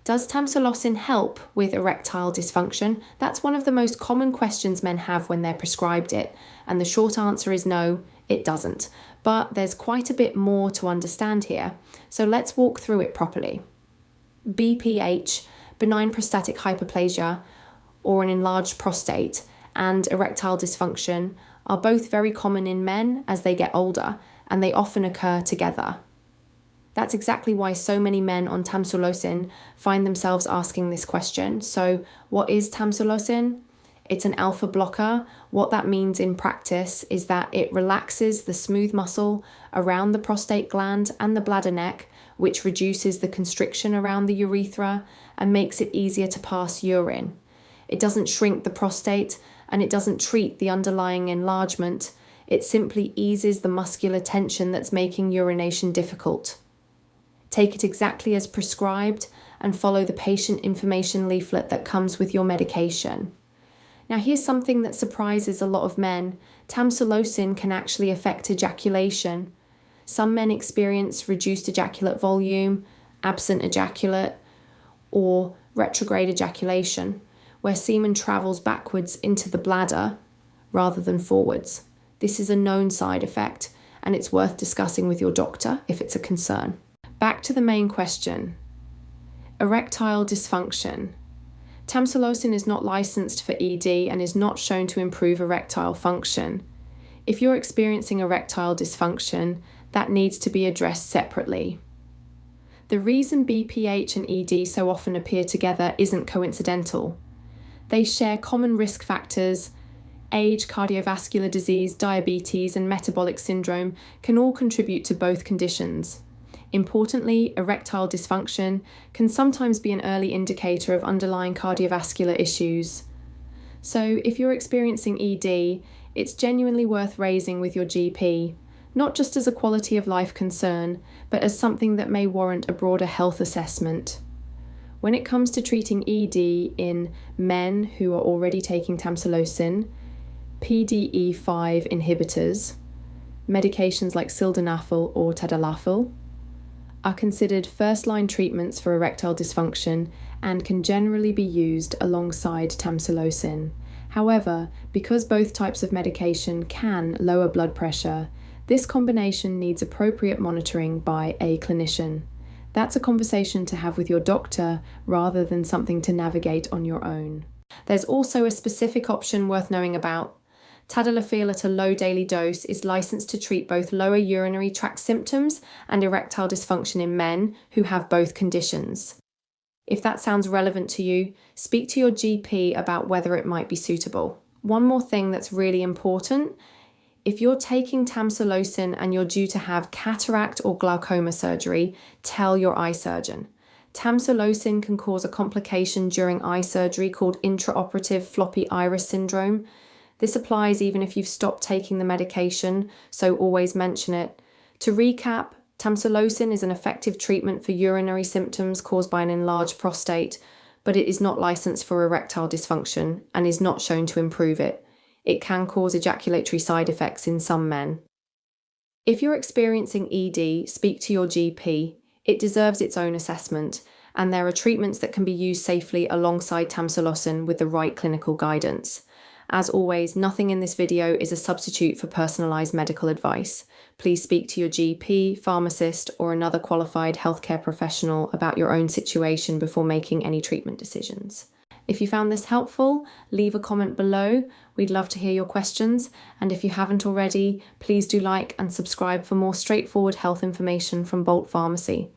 Does tamsulosin help with erectile dysfunction? That's one of the most common questions men have when they're prescribed it, and the short answer is no, it doesn't. But there's quite a bit more to understand here, so let's walk through it properly. BPH, benign prostatic hyperplasia, or an enlarged prostate, and erectile dysfunction are both very common in men as they get older, and they often occur together. That's exactly why so many men on tamsulosin find themselves asking this question. So, what is tamsulosin? It's an alpha blocker. What that means in practice is that it relaxes the smooth muscle around the prostate gland and the bladder neck, which reduces the constriction around the urethra and makes it easier to pass urine. It doesn't shrink the prostate and it doesn't treat the underlying enlargement. It simply eases the muscular tension that's making urination difficult. Take it exactly as prescribed and follow the patient information leaflet that comes with your medication. Now, here's something that surprises a lot of men. Tamsulosin can actually affect ejaculation. Some men experience reduced ejaculate volume, absent ejaculate, or retrograde ejaculation, where semen travels backwards into the bladder rather than forwards. This is a known side effect, and it's worth discussing with your doctor if it's a concern. Back to the main question. Erectile dysfunction. Tamsulosin is not licensed for ED and is not shown to improve erectile function. If you're experiencing erectile dysfunction, that needs to be addressed separately. The reason BPH and ED so often appear together isn't coincidental. They share common risk factors. Age, cardiovascular disease, diabetes, and metabolic syndrome can all contribute to both conditions. Importantly, erectile dysfunction can sometimes be an early indicator of underlying cardiovascular issues. So, if you're experiencing ED, it's genuinely worth raising with your GP, not just as a quality of life concern, but as something that may warrant a broader health assessment. When it comes to treating ED in men who are already taking tamsulosin, PDE5 inhibitors, medications like sildenafil or tadalafil, are considered first-line treatments for erectile dysfunction and can generally be used alongside tamsulosin. However, because both types of medication can lower blood pressure, this combination needs appropriate monitoring by a clinician. That's a conversation to have with your doctor rather than something to navigate on your own. There's also a specific option worth knowing about. Tadalafil at a low daily dose is licensed to treat both lower urinary tract symptoms and erectile dysfunction in men who have both conditions. If that sounds relevant to you, speak to your GP about whether it might be suitable. One more thing that's really important: if you're taking tamsulosin and you're due to have cataract or glaucoma surgery, tell your eye surgeon. Tamsulosin can cause a complication during eye surgery called intraoperative floppy iris syndrome. This applies even if you've stopped taking the medication, so always mention it. To recap, tamsulosin is an effective treatment for urinary symptoms caused by an enlarged prostate, but it is not licensed for erectile dysfunction and is not shown to improve it. It can cause ejaculatory side effects in some men. If you're experiencing ED, speak to your GP. It deserves its own assessment, and there are treatments that can be used safely alongside tamsulosin with the right clinical guidance. As always, nothing in this video is a substitute for personalised medical advice. Please speak to your GP, pharmacist, or another qualified healthcare professional about your own situation before making any treatment decisions. If you found this helpful, leave a comment below. We'd love to hear your questions. And if you haven't already, please do like and subscribe for more straightforward health information from Bolt Pharmacy.